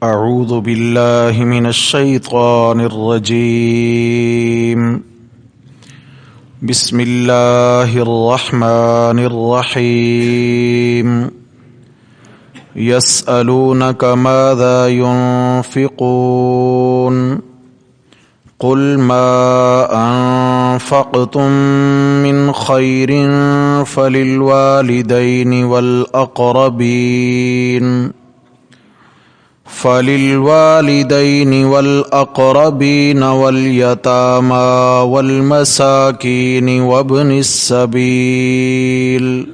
اعوذ باللہ من الشیطان الرجیم بسم اللہ الرحمن الرحیم یسألونک ماذا ينفقون قل ما انفقتم من خیر فللوالدین والأقربين واليتامى والمساكين وابن السبيل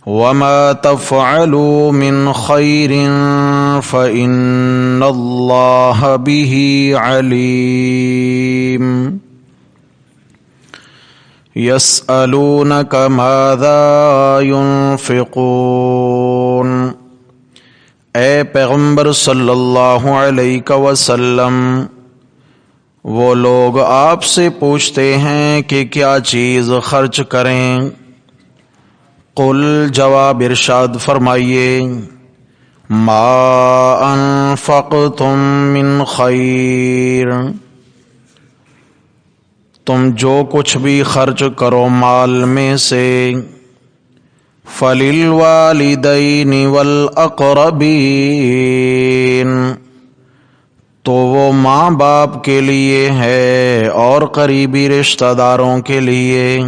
وما تفعلوا من خير فإن الله به عليم يسألونك ماذا ينفقون۔ اے پیغمبر صلی اللہ علیہ وسلم، وہ لوگ آپ سے پوچھتے ہیں کہ کیا چیز خرچ کریں۔ قل، جواب ارشاد فرمائیے، ما انفقتم من خیر، تم جو کچھ بھی خرچ کرو مال میں سے، فَلِلْوَالِدَيْنِ وَالْأَقْرَبِينَ، تو وہ ماں باپ کے لیے ہے اور قریبی رشتہ داروں کے لیے،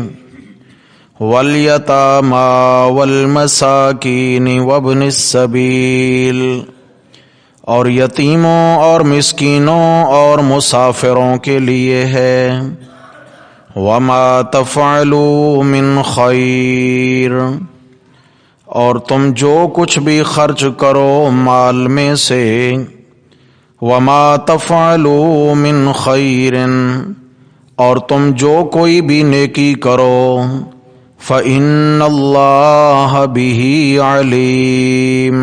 وَالْيَتَامَى وَالْمَسَاكِينِ وَابْنِ السَّبِيلِ، اور یتیموں اور مسکینوں اور مسافروں کے لیے ہے، وَمَا تَفْعَلُوا مِنْ خَيْرٍ، اور تم جو کچھ بھی خرچ کرو مال میں سے، وَمَا تَفْعَلُوا مِنْ خَيْرٍ، اور تم جو کوئی بھی نیکی کرو، فَإِنَّ اللَّهَ بِهِ عَلِيمٌ،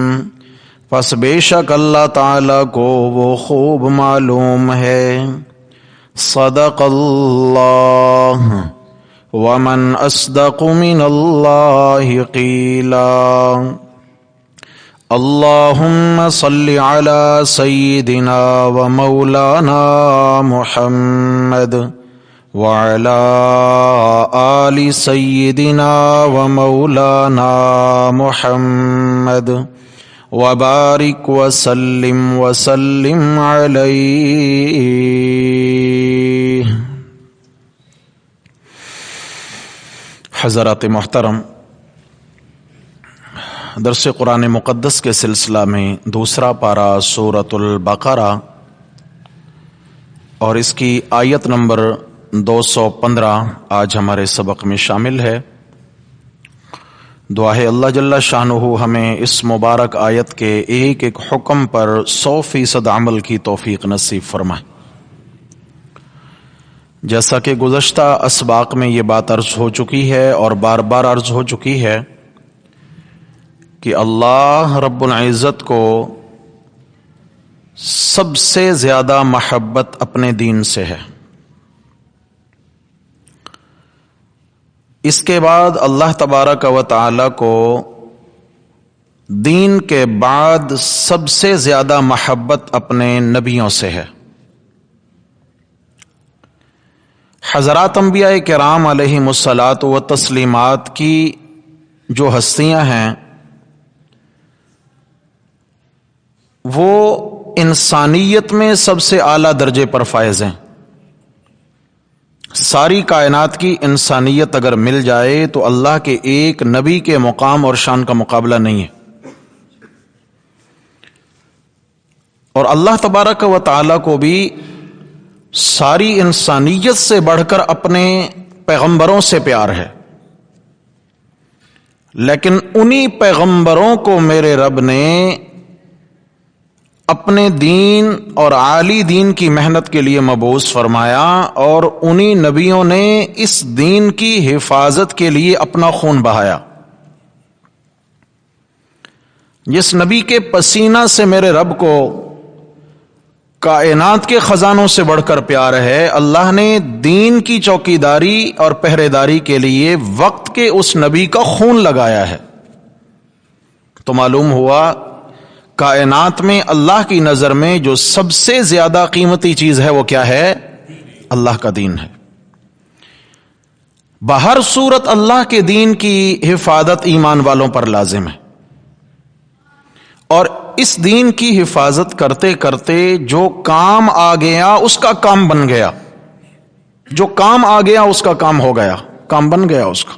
پس بے شک اللہ تعالیٰ کو وہ خوب معلوم ہے۔ صدق اللہ، ومن اصدق من اللہ قیلا۔ اللہم صل علی سیدنا و مولانا محمد وعلی آل سیدنا و مولانا محمد وبارک وسلم علیہ۔ حضرات محترم، درس قرآن مقدس کے سلسلہ میں دوسرا پارہ سورۃ البقرہ اور اس کی آیت نمبر 215 آج ہمارے سبق میں شامل ہے۔ دعا ہے اللہ جل شانہ ہمیں اس مبارک آیت کے ایک ایک حکم پر 100% عمل کی توفیق نصیب فرمائے۔ جیسا کہ گزشتہ اسباق میں یہ بات عرض ہو چکی ہے اور بار بار عرض ہو چکی ہے کہ اللہ رب العزت کو سب سے زیادہ محبت اپنے دین سے ہے۔ اس کے بعد اللہ تبارک و تعالی کو دین کے بعد سب سے زیادہ محبت اپنے نبیوں سے ہے۔ حضرات انبیاء کرام علیہم الصلاۃ و تسلیمات کی جو ہستیاں ہیں وہ انسانیت میں سب سے اعلیٰ درجے پر فائز ہیں۔ ساری کائنات کی انسانیت اگر مل جائے تو اللہ کے ایک نبی کے مقام اور شان کا مقابلہ نہیں ہے۔ اور اللہ تبارک و تعالی کو بھی ساری انسانیت سے بڑھ کر اپنے پیغمبروں سے پیار ہے، لیکن انہی پیغمبروں کو میرے رب نے اپنے دین اور عالی دین کی محنت کے لیے مبعوث فرمایا، اور انہی نبیوں نے اس دین کی حفاظت کے لیے اپنا خون بہایا۔ جس نبی کے پسینہ سے میرے رب کو کائنات کے خزانوں سے بڑھ کر پیار ہے، اللہ نے دین کی چوکیداری اور پہرے داری کے لیے وقت کے اس نبی کا خون لگایا ہے۔ تو معلوم ہوا کائنات میں اللہ کی نظر میں جو سب سے زیادہ قیمتی چیز ہے وہ کیا ہے؟ اللہ کا دین ہے۔ بہر صورت اللہ کے دین کی حفاظت ایمان والوں پر لازم ہے، اور اس دین کی حفاظت کرتے کرتے جو کام آ گیا اس کا کام بن گیا، جو کام آ گیا اس کا کام ہو گیا، کام بن گیا اس کا۔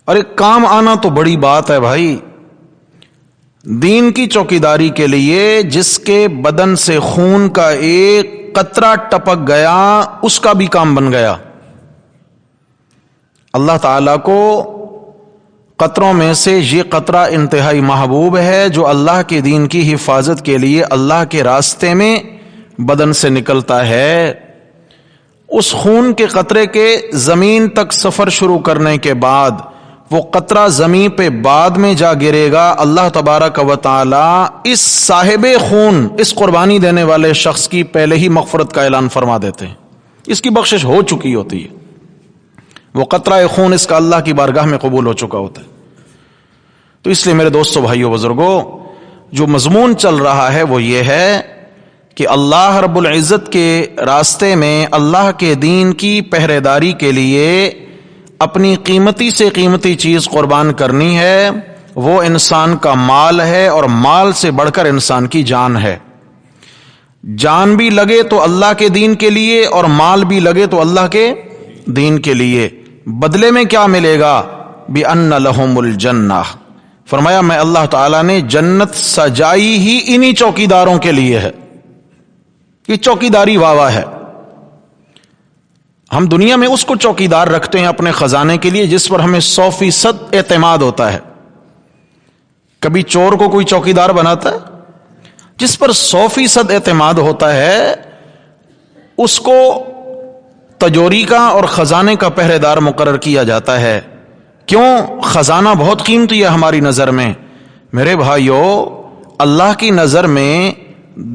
ارے کام آنا تو بڑی بات ہے بھائی، دین کی چوکیداری کے لیے جس کے بدن سے خون کا ایک قطرہ ٹپک گیا اس کا بھی کام بن گیا۔ اللہ تعالیٰ کو قطروں میں سے یہ قطرہ انتہائی محبوب ہے جو اللہ کے دین کی حفاظت کے لیے اللہ کے راستے میں بدن سے نکلتا ہے۔ اس خون کے قطرے کے زمین تک سفر شروع کرنے کے بعد وہ قطرہ زمین پہ بعد میں جا گرے گا، اللہ تبارک و تعالی اس صاحب خون، اس قربانی دینے والے شخص کی پہلے ہی مغفرت کا اعلان فرما دیتے ہیں، اس کی بخشش ہو چکی ہوتی ہے، وہ قطرہ خون اس کا اللہ کی بارگاہ میں قبول ہو چکا ہوتا ہے۔ تو اس لیے میرے دوستو، بھائیو، بزرگوں، جو مضمون چل رہا ہے وہ یہ ہے کہ اللہ رب العزت کے راستے میں اللہ کے دین کی پہرے داری کے لیے اپنی قیمتی سے قیمتی چیز قربان کرنی ہے، وہ انسان کا مال ہے، اور مال سے بڑھ کر انسان کی جان ہے۔ جان بھی لگے تو اللہ کے دین کے لیے، اور مال بھی لگے تو اللہ کے دین کے لیے۔ بدلے میں کیا ملے گا؟ بِأَنَّ لَهُمُ الْجَنَّةِ، فرمایا میں اللہ تعالیٰ نے جنت سجائی ہی انہی چوکیداروں کے لیے ہے۔ یہ چوکیداری واوا ہے۔ ہم دنیا میں اس کو چوکیدار رکھتے ہیں اپنے خزانے کے لیے جس پر ہمیں 100% اعتماد ہوتا ہے۔ کبھی چور کو کوئی چوکیدار بناتا ہے؟ جس پر 100% اعتماد ہوتا ہے اس کو تجوری کا اور خزانے کا پہرے دار مقرر کیا جاتا ہے۔ کیوں؟ خزانہ بہت قیمتی ہے ہماری نظر میں۔ میرے بھائیو، اللہ کی نظر میں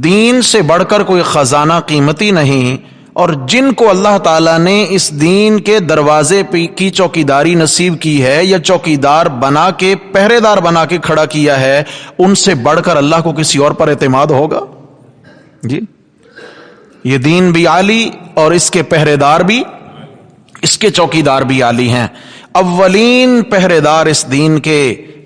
دین سے بڑھ کر کوئی خزانہ قیمتی نہیں، اور جن کو اللہ تعالیٰ نے اس دین کے دروازے کی چوکیداری نصیب کی ہے یا چوکیدار بنا کے پہرے دار بنا کے کھڑا کیا ہے، ان سے بڑھ کر اللہ کو کسی اور پر اعتماد ہوگا؟ جی، یہ دین بھی عالی اور اس کے پہرے دار بھی، اس کے چوکیدار بھی عالی ہیں۔ اولین پہرے دار اس دین کے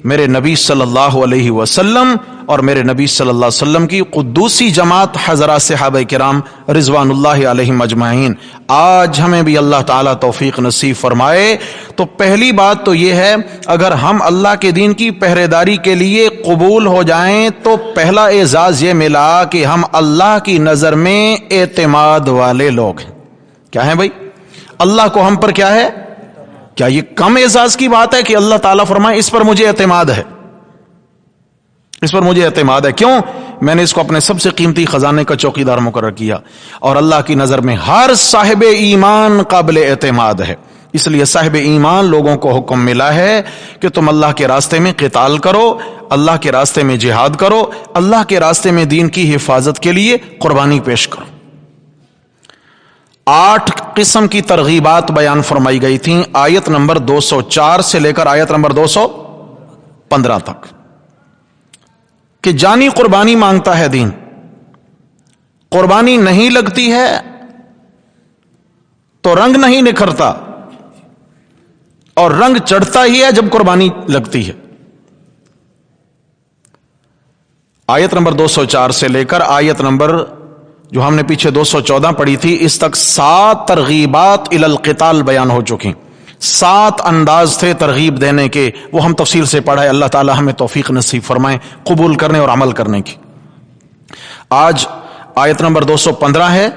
میرے نبی صلی اللہ علیہ وسلم اور میرے نبی صلی اللہ علیہ وسلم کی قدوسی جماعت حضرات صحابہ کرام رضوان اللہ علیہم اجمعین۔ آج ہمیں بھی اللہ تعالیٰ توفیق نصیب فرمائے۔ تو پہلی بات تو یہ ہے، اگر ہم اللہ کے دین کی پہرے داری کے لیے قبول ہو جائیں تو پہلا اعزاز یہ ملا کہ ہم اللہ کی نظر میں اعتماد والے لوگ ہیں۔ کیا ہیں بھائی؟ اللہ کو ہم پر کیا ہے؟ کیا یہ کم اعزاز کی بات ہے کہ اللہ تعالیٰ فرمائے اس پر مجھے اعتماد ہے، اس پر مجھے اعتماد ہے؟ کیوں؟ میں نے اس کو اپنے سب سے قیمتی خزانے کا چوکیدار مقرر کیا، اور اللہ کی نظر میں ہر صاحب ایمان قابل اعتماد ہے۔ اس لیے صاحب ایمان لوگوں کو حکم ملا ہے کہ تم اللہ کے راستے میں قتال کرو، اللہ کے راستے میں جہاد کرو، اللہ کے راستے میں دین کی حفاظت کے لیے قربانی پیش کرو۔ 8 قسم کی ترغیبات بیان فرمائی گئی تھیں، آیت نمبر 204 سے لے کر آیت نمبر 215 تک، کہ جانی قربانی مانگتا ہے دین، قربانی نہیں لگتی ہے تو رنگ نہیں نکھرتا، اور رنگ چڑھتا ہی ہے جب قربانی لگتی ہے۔ آیت نمبر 204 سے لے کر آیت نمبر جو ہم نے پیچھے 214 پڑھی تھی اس تک 7 ترغیبات الی القتال بیان ہو چکی۔ 7 انداز تھے ترغیب دینے کے، وہ ہم تفصیل سے پڑھائے۔ اللہ تعالی ہمیں توفیق نصیب فرمائے قبول کرنے اور عمل کرنے کی۔ آج آیت نمبر 215 ہے،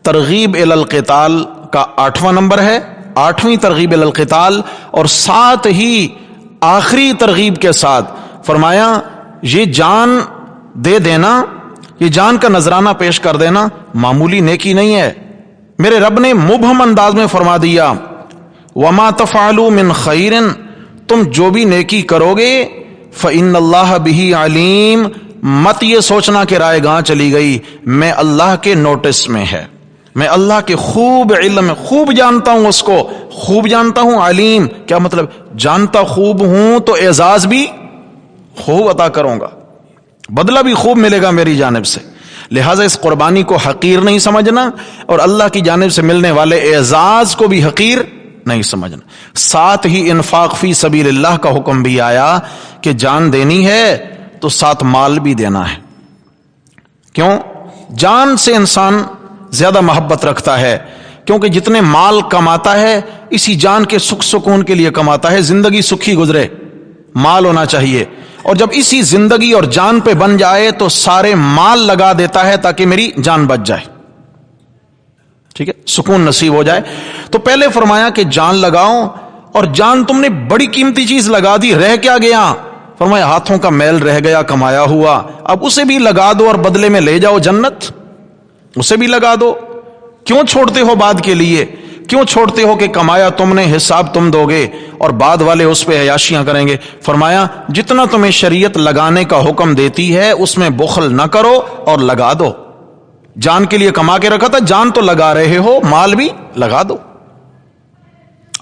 ترغیب الی القتال کا 8واں نمبر ہے، 8ویں ترغیب الی القتال، اور ساتھ ہی آخری ترغیب کے ساتھ فرمایا یہ جان دے دینا، یہ جان کا نذرانہ پیش کر دینا معمولی نیکی نہیں ہے۔ میرے رب نے مبہم انداز میں فرما دیا، وَمَا تَفْعَلُوا مِنْ خَيْرٍ، تم جو بھی نیکی کرو گے فَإِنَّ اللَّهَ بِهِ عَلِيمٌ، مت یہ سوچنا کہ رائے گاں چلی گئی، میں اللہ کے نوٹس میں ہے، میں اللہ کے خوب علم، خوب جانتا ہوں، اس کو خوب جانتا ہوں۔ علیم کیا مطلب؟ جانتا خوب ہوں تو اعزاز بھی خوب عطا کروں گا، بدلہ بھی خوب ملے گا میری جانب سے. لہٰذا اس قربانی کو حقیر نہیں سمجھنا اور اللہ کی جانب سے ملنے والے اعزاز کو بھی حقیر نہیں سمجھنا. ساتھ ہی انفاق فی سبیل اللہ کا حکم بھی آیا کہ جان دینی ہے تو ساتھ مال بھی دینا ہے. کیوں؟ جان سے انسان زیادہ محبت رکھتا ہے، کیونکہ جتنے مال کماتا ہے اسی جان کے سکھ سکون کے لیے کماتا ہے. زندگی سکھی گزرے مال ہونا چاہیے، اور جب اسی زندگی اور جان پہ بن جائے تو سارے مال لگا دیتا ہے تاکہ میری جان بچ جائے. ٹھیک ہے، سکون نصیب ہو جائے. تو پہلے فرمایا کہ جان لگاؤ، اور جان تم نے بڑی قیمتی چیز لگا دی، رہ کیا گیا؟ فرمایا ہاتھوں کا میل رہ گیا کمایا ہوا، اب اسے بھی لگا دو اور بدلے میں لے جاؤ جنت. اسے بھی لگا دو. کیوں چھوڑتے ہو بعد کے لیے؟ کیوں چھوڑتے ہو کہ کمایا تم نے، حساب تم دو گے اور بعد والے اس پہ عیاشیاں کریں گے؟ فرمایا جتنا تمہیں شریعت لگانے کا حکم دیتی ہے اس میں بخل نہ کرو اور لگا دو. جان کے لیے کما کے رکھا تھا، جان تو لگا رہے ہو، مال بھی لگا دو.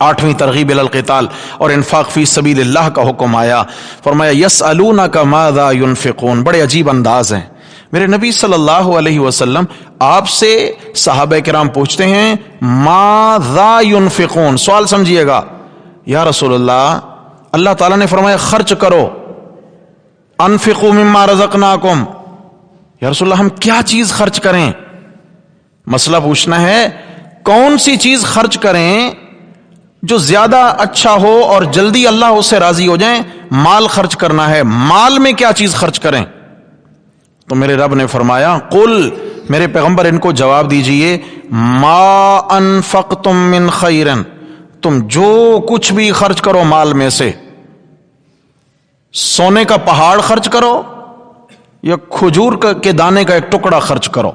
8ویں ترغیب الی القتال اور انفاق فی سبیل اللہ کا حکم آیا. فرمایا یسألونک ماذا ينفقون. بڑے عجیب انداز ہیں میرے نبی صلی اللہ علیہ وسلم. آپ سے صحابہ کرام پوچھتے ہیں ماذا ينفقون. سوال سمجھیے گا، یا رسول اللہ، اللہ تعالیٰ نے فرمایا خرچ کرو، انفقوا مما رزقناکم. یا رسول اللہ ہم کیا چیز خرچ کریں؟ مسئلہ پوچھنا ہے کون سی چیز خرچ کریں جو زیادہ اچھا ہو اور جلدی اللہ اس سے راضی ہو جائیں. مال خرچ کرنا ہے، مال میں کیا چیز خرچ کریں؟ تو میرے رب نے فرمایا قل، میرے پیغمبر ان کو جواب دیجئے، ما انفقتم من خیر، تم جو کچھ بھی خرچ کرو مال میں سے، سونے کا پہاڑ خرچ کرو یا کھجور کے دانے کا ایک ٹکڑا خرچ کرو.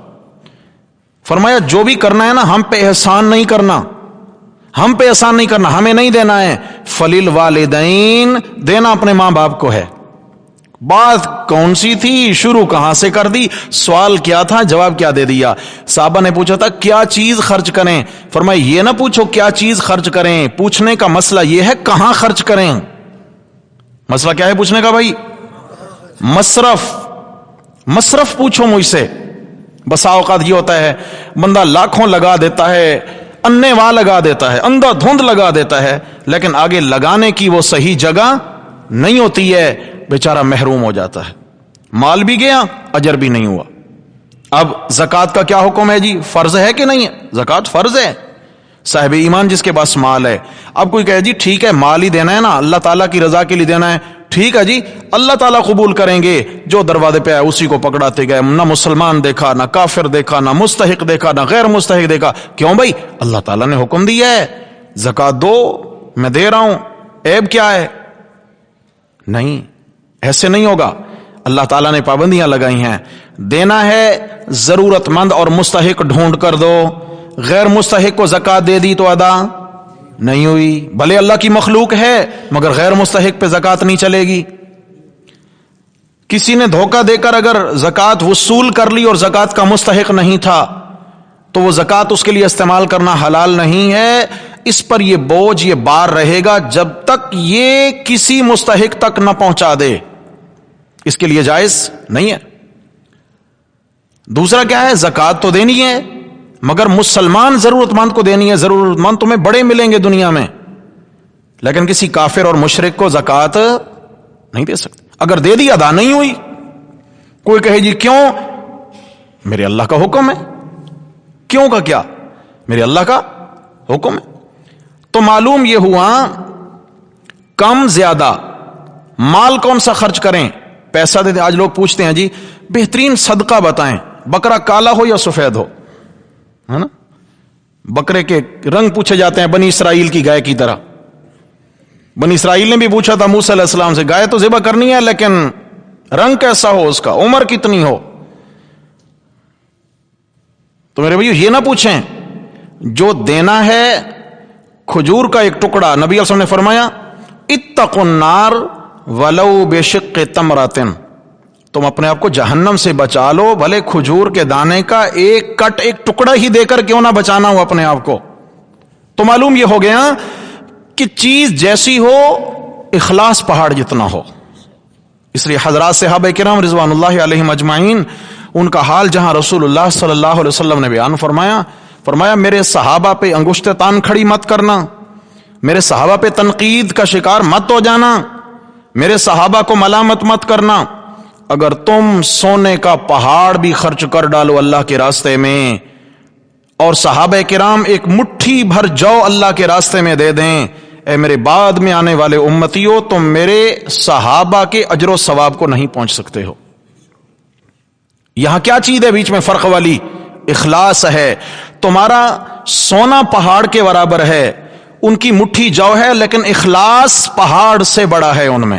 فرمایا جو بھی کرنا ہے نا، ہم پہ احسان نہیں کرنا، ہم پہ احسان نہیں کرنا، ہمیں نہیں دینا ہے. فللوالدین، دینا اپنے ماں باپ کو ہے. بات کون سی تھی؟ شروع کہاں سے کر دی؟ سوال کیا تھا، جواب کیا دے دیا. صحابہ نے پوچھا تھا کیا چیز خرچ کریں؟ فرمایا یہ نہ پوچھو کیا چیز خرچ کریں، پوچھنے کا مسئلہ یہ ہے کہاں خرچ کریں. مسئلہ کیا ہے پوچھنے کا بھائی؟ مصرف پوچھو مجھ سے. بسا اوقات یہ ہوتا ہے بندہ لاکھوں لگا دیتا ہے، انے واہ لگا دیتا ہے، اندھا دھند لگا دیتا ہے، لیکن آگے لگانے کی وہ صحیح جگہ نہیں ہوتی ہے، بیچارہ محروم ہو جاتا ہے. مال بھی گیا، اجر بھی نہیں ہوا. اب زکوٰۃ کا کیا حکم ہے جی؟ فرض ہے کہ نہیں ہے؟ زکوٰۃ فرض ہے. صاحب ایمان جس کے پاس مال ہے، اب کوئی کہے جی ٹھیک ہے مال ہی دینا ہے نا، اللہ تعالیٰ کی رضا کے لیے دینا ہے، ٹھیک ہے جی اللہ تعالیٰ قبول کریں گے. جو دروازے پہ آئے اسی کو پکڑاتے گئے، نہ مسلمان دیکھا، نہ کافر دیکھا، نہ مستحق دیکھا، نہ غیر مستحق دیکھا. کیوں بھائی؟ اللہ تعالیٰ نے حکم دیا ہے زکوٰۃ دو، میں دے رہا ہوں، عیب کیا ہے؟ نہیں، ایسے نہیں ہوگا. اللہ تعالیٰ نے پابندیاں لگائی ہیں. دینا ہے ضرورت مند اور مستحق ڈھونڈ کر دو. غیر مستحق کو زکوٰۃ دے دی تو ادا نہیں ہوئی. بھلے اللہ کی مخلوق ہے مگر غیر مستحق پہ زکوٰۃ نہیں چلے گی. کسی نے دھوکہ دے کر اگر زکوٰۃ وصول کر لی اور زکوٰۃ کا مستحق نہیں تھا تو وہ زکوٰۃ اس کے لیے استعمال کرنا حلال نہیں ہے. اس پر یہ بوجھ، یہ بار رہے گا جب تک یہ کسی مستحق تک نہ پہنچا دے. اس کے لیے جائز نہیں ہے. دوسرا کیا ہے؟ زکوٰۃ تو دینی ہے مگر مسلمان ضرورت مند کو دینی ہے. ضرورت مند تمہیں بڑے ملیں گے دنیا میں، لیکن کسی کافر اور مشرک کو زکوٰۃ نہیں دے سکتے. اگر دے دی ادا نہیں ہوئی. کوئی کہے جی کیوں؟ میرے اللہ کا حکم ہے. کیوں کا کیا؟ میرے اللہ کا حکم ہے. تو معلوم یہ ہوا کم زیادہ مال کون سا خرچ کریں؟ پیسہ دے دیں. آج لوگ پوچھتے ہیں جی بہترین صدقہ بتائیں، بکرا کالا ہو یا سفید ہو، ہے نا؟ بکرے کے رنگ پوچھے جاتے ہیں بنی اسرائیل کی گائے کی طرح. بنی اسرائیل نے بھی پوچھا تھا موسیٰ علیہ السلام سے، گائے تو ذبح کرنی ہے لیکن رنگ کیسا ہو اس کا، عمر کتنی ہو. تو میرے بھائیو یہ نہ پوچھیں. جو دینا ہے کھجور کا ایک ٹکڑا، نبی علیہ السلام نے فرمایا اتقوا النار ولو بشق تمرۃ، تم اپنے آپ کو جہنم سے بچا لو، بھلے کھجور کے دانے کا ایک کٹ، ایک ٹکڑا ہی دے کر کیوں نہ بچانا ہو اپنے آپ کو. تو معلوم یہ ہو گیا کہ چیز جیسی ہو اخلاص پہاڑ جتنا ہو. اس لیے حضرات صحابہ کرام رضوان اللہ علیہم اجمعین، ان کا حال جہاں رسول اللہ صلی اللہ علیہ وسلم نے بیان فرمایا میرے صحابہ پہ انگشت تان کھڑی مت کرنا، میرے صحابہ پہ تنقید کا شکار مت ہو جانا، میرے صحابہ کو ملامت مت کرنا۔ اگر تم سونے کا پہاڑ بھی خرچ کر ڈالو اللہ کے راستے میں، اور صحابہ کرام ایک مٹھی بھر جو اللہ کے راستے میں دے دیں، اے میرے بعد میں آنے والے امتیوں، تم میرے صحابہ کے اجر و ثواب کو نہیں پہنچ سکتے ہو۔ یہاں کیا چیز ہے بیچ میں فرق والی؟ اخلاص ہے۔ تمہارا سونا پہاڑ کے برابر ہے، ان کی مٹھی جو ہے، لیکن اخلاص پہاڑ سے بڑا ہے ان میں،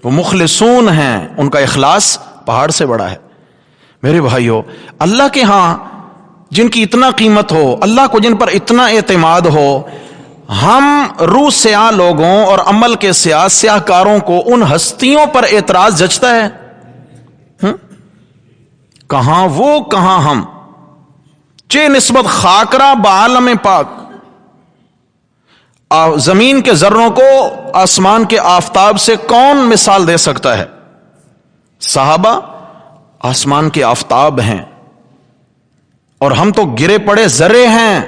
وہ مخلصون ہیں، ان کا اخلاص پہاڑ سے بڑا ہے۔ میرے بھائیو، اللہ کے ہاں جن کی اتنا قیمت ہو، اللہ کو جن پر اتنا اعتماد ہو، ہم روح سیاہ لوگوں اور عمل کے سیاہ کاروں کو ان ہستیوں پر اعتراض جچتا ہے؟ کہاں وہ کہاں ہم؟ چے نسبت خاکرہ بعالم پاک، زمین کے ذروں کو آسمان کے آفتاب سے کون مثال دے سکتا ہے؟ صحابہ آسمان کے آفتاب ہیں، اور ہم تو گرے پڑے ذرے ہیں،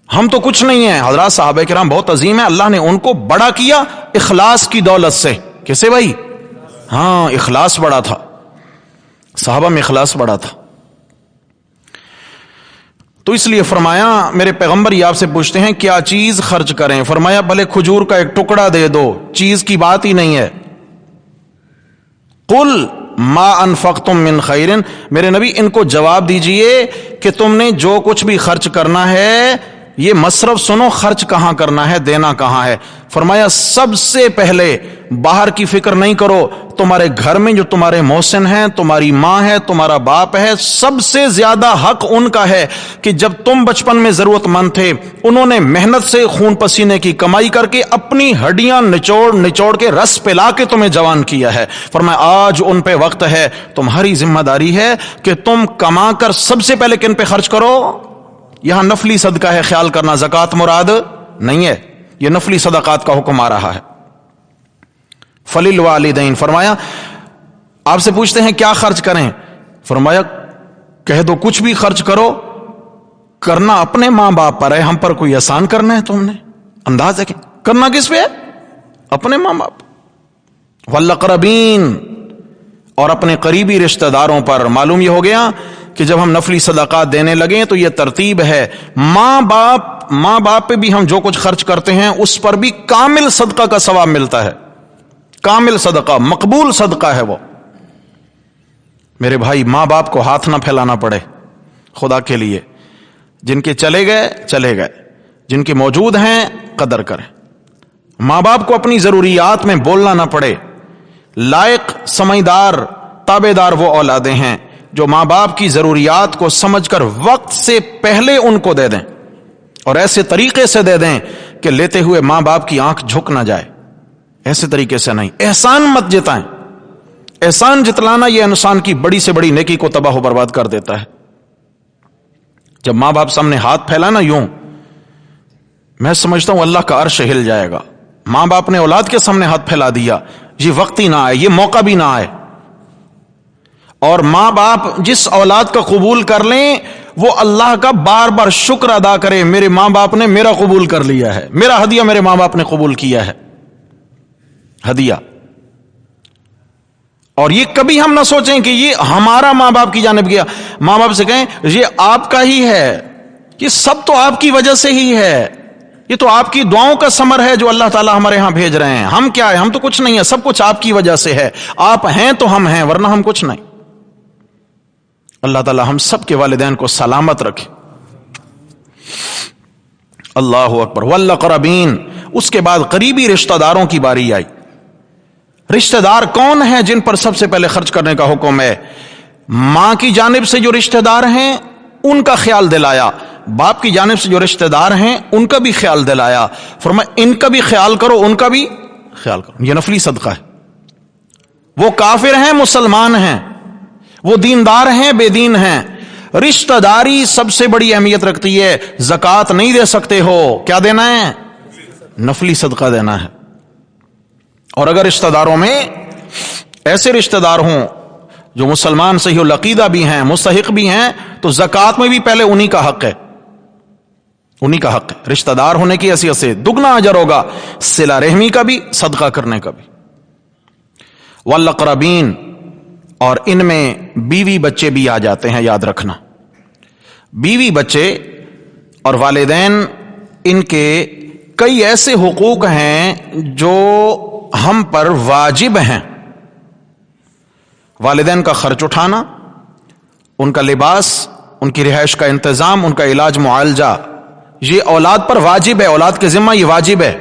ہم تو کچھ نہیں ہیں۔ حضرات صحابہ کرام بہت عظیم ہیں، اللہ نے ان کو بڑا کیا اخلاص کی دولت سے۔ کیسے بھائی؟ ہاں، اخلاص بڑا تھا، صحابہ میں اخلاص بڑا تھا۔ تو اس لیے فرمایا میرے پیغمبر یہ آپ سے پوچھتے ہیں کیا چیز خرچ کریں؟ فرمایا بھلے کھجور کا ایک ٹکڑا دے دو، چیز کی بات ہی نہیں ہے۔ قل ما انفقتم من خیر، میرے نبی ان کو جواب دیجئے کہ تم نے جو کچھ بھی خرچ کرنا ہے، یہ مصرف سنو، خرچ کہاں کرنا ہے، دینا کہاں ہے۔ فرمایا سب سے پہلے باہر کی فکر نہیں کرو، تمہارے گھر میں جو تمہارے محسن ہیں، تمہاری ماں ہے، تمہارا باپ ہے، سب سے زیادہ حق ان کا ہے کہ جب تم بچپن میں ضرورت مند تھے، انہوں نے محنت سے خون پسینے کی کمائی کر کے اپنی ہڈیاں نچوڑ کے رس پلا کے تمہیں جوان کیا ہے۔ فرمایا آج ان پہ وقت ہے، تمہاری ذمہ داری ہے کہ تم کما کر سب سے پہلے کن پہ خرچ کرو؟ یہاں نفلی صدقہ ہے، خیال کرنا، زکوٰۃ مراد نہیں ہے، یہ نفلی صدقات کا حکم آ رہا ہے۔ فللوالدین، فرمایا آپ سے پوچھتے ہیں کیا خرچ کریں؟ فرمایا کہہ دو کچھ بھی خرچ کرو، کرنا اپنے ماں باپ پر ہے، ہم پر کوئی احسان کرنا ہے تم نے؟ انداز ہے کہ کرنا کس پہ ہے؟ اپنے ماں باپ۔ والاقربین، اور اپنے قریبی رشتہ داروں پر۔ معلوم یہ ہو گیا کہ جب ہم نفلی صدقات دینے لگیں تو یہ ترتیب ہے، ماں باپ پہ بھی ہم جو کچھ خرچ کرتے ہیں اس پر بھی کامل صدقہ کا ثواب ملتا ہے، کامل صدقہ، مقبول صدقہ ہے وہ۔ میرے بھائی، ماں باپ کو ہاتھ نہ پھیلانا پڑے خدا کے لیے، جن کے چلے گئے، جن کے موجود ہیں قدر کریں۔ ماں باپ کو اپنی ضروریات میں بولنا نہ پڑے۔ لائق، سمجھدار، تابعدار وہ اولادیں ہیں جو ماں باپ کی ضروریات کو سمجھ کر وقت سے پہلے ان کو دے دیں، اور ایسے طریقے سے دے دیں کہ لیتے ہوئے ماں باپ کی آنکھ جھک نہ جائے، ایسے طریقے سے نہیں۔ احسان مت جتائیں، احسان جتلانا یہ انسان کی بڑی سے بڑی نیکی کو تباہ و برباد کر دیتا ہے۔ جب ماں باپ سامنے ہاتھ پھیلانا یوں، میں سمجھتا ہوں اللہ کا عرش ہل جائے گا۔ ماں باپ نے اولاد کے سامنے ہاتھ پھیلا دیا، یہ وقت ہی نہ آئے، یہ موقع بھی نہ آئے۔ اور ماں باپ جس اولاد کا قبول کر لیں وہ اللہ کا بار بار شکر ادا کرے، میرے ماں باپ نے میرا قبول کر لیا ہے، میرا ہدیہ میرے ماں باپ نے قبول کیا ہے، ہدیہ۔ اور یہ کبھی ہم نہ سوچیں کہ یہ ہمارا ماں باپ کی جانب گیا۔ ماں باپ سے کہیں یہ آپ کا ہی ہے، یہ سب تو آپ کی وجہ سے ہی ہے، یہ تو آپ کی دعاؤں کا ثمر ہے جو اللہ تعالیٰ ہمارے ہاں بھیج رہے ہیں۔ ہم کیا ہے؟ ہم تو کچھ نہیں ہے، سب کچھ آپ کی وجہ سے ہے۔ آپ ہیں تو ہم ہیں، ورنہ ہم کچھ نہیں۔ اللہ تعالیٰ ہم سب کے والدین کو سلامت رکھے۔ اللہ اکبر۔ والاقربین، اس کے بعد قریبی رشتہ داروں کی باری آئی۔ رشتہ دار کون ہیں جن پر سب سے پہلے خرچ کرنے کا حکم ہے؟ ماں کی جانب سے جو رشتہ دار ہیں ان کا خیال دلایا، باپ کی جانب سے جو رشتہ دار ہیں ان کا بھی خیال دلایا۔ فرمایا ان کا بھی خیال کرو، ان کا بھی خیال کرو، یہ نفلی صدقہ ہے۔ وہ کافر ہیں، مسلمان ہیں، وہ دیندار ہیں، بے دین ہیں، رشتہ داری سب سے بڑی اہمیت رکھتی ہے۔ زکوٰۃ نہیں دے سکتے ہو، کیا دینا ہے؟ نفلی صدقہ دینا ہے۔ اور اگر رشتہ داروں میں ایسے رشتہ دار ہوں جو مسلمان صحیح العقیدہ بھی ہیں، مستحق بھی ہیں، تو زکوٰۃ میں بھی پہلے انہی کا حق ہے، انہی کا حق ہے۔ رشتہ دار ہونے کی حیثیت سے دگنا اجر ہوگا، صلہ رحمی کا بھی، صدقہ کرنے کا بھی۔ والاقربین، اور ان میں بیوی بچے بھی آ جاتے ہیں، یاد رکھنا۔ بیوی بچے اور والدین، ان کے کئی ایسے حقوق ہیں جو ہم پر واجب ہیں۔ والدین کا خرچ اٹھانا، ان کا لباس، ان کی رہائش کا انتظام، ان کا علاج معالجہ، یہ اولاد پر واجب ہے، اولاد کے ذمہ یہ واجب ہے،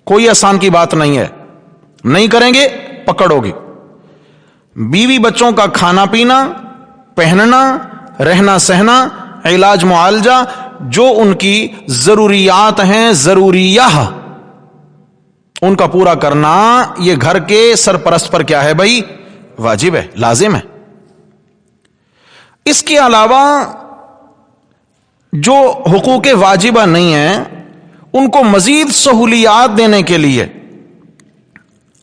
کوئی آسان کی بات نہیں ہے، نہیں کریں گے پکڑ ہوگی۔ بیوی بچوں کا کھانا پینا، پہننا، رہنا سہنا، علاج معالجہ، جو ان کی ضروریات ہیں، ضروریہ، ان کا پورا کرنا یہ گھر کے سرپرست پر کیا ہے بھائی؟ واجب ہے، لازم ہے۔ اس کے علاوہ جو حقوق واجبہ نہیں ہیں، ان کو مزید سہولیات دینے کے لیے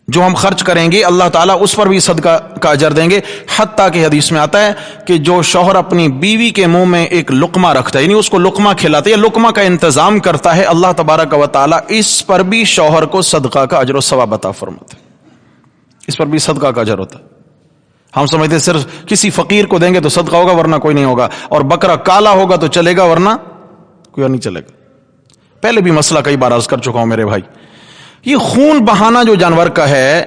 جو ہم خرچ کریں گے، اللہ تعالیٰ اس پر بھی صدقہ کا اجر دیں گے۔ حتیٰ کہ حدیث میں آتا ہے کہ جو شوہر اپنی بیوی کے منہ میں ایک لقمہ رکھتا ہے، یعنی اس کو لقمہ کھلاتا ہے یا لقمہ کا انتظام کرتا ہے، اللہ تبارک و تعالیٰ اس پر بھی شوہر کو صدقہ کا اجر و ثواب عطا فرماتا ہے، اس پر بھی صدقہ کا اجر ہوتا ہے۔ ہم سمجھتے ہیں صرف کسی فقیر کو دیں گے تو صدقہ ہوگا، ورنہ کوئی نہیں ہوگا، اور بکرا کالا ہوگا تو چلے گا، ورنہ کوئی نہیں چلے گا۔ پہلے بھی مسئلہ کئی بار عرض کر چکا ہوں میرے بھائی، یہ خون بہانا جو جانور کا ہے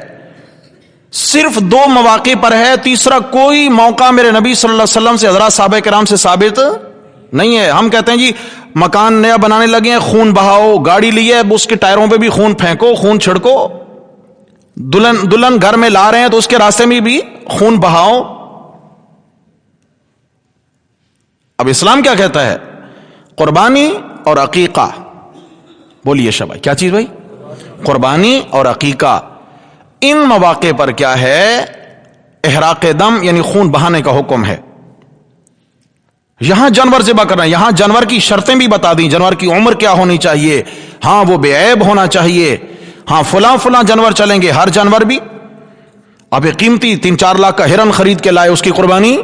صرف 2 مواقع پر ہے، تیسرا کوئی موقع میرے نبی صلی اللہ علیہ وسلم سے، حضرات صحابہ کرام سے ثابت نہیں ہے۔ ہم کہتے ہیں جی مکان نیا بنانے لگے ہیں، خون بہاؤ، گاڑی لی ہے اس کے ٹائروں پہ بھی خون پھینکو، خون چھڑکو، دلہن گھر میں لا رہے ہیں تو اس کے راستے میں بھی خون بہاؤ۔ اب اسلام کیا کہتا ہے؟ قربانی اور عقیقہ، بولیے شباب کیا چیز بھائی؟ قربانی اور عقیقہ، ان مواقع پر کیا ہے؟ احراق دم یعنی خون بہانے کا حکم ہے۔ یہاں جانور ذبح کرنا، یہاں جانور کی شرطیں بھی بتا دیں، جانور کی عمر کیا ہونی چاہیے، ہاں وہ بے عیب ہونا چاہیے، ہاں فلاں جانور چلیں گے، ہر جانور بھی۔ اب ایک قیمتی 3-4 لاکھ کا ہرن خرید کے لائے، اس کی قربانی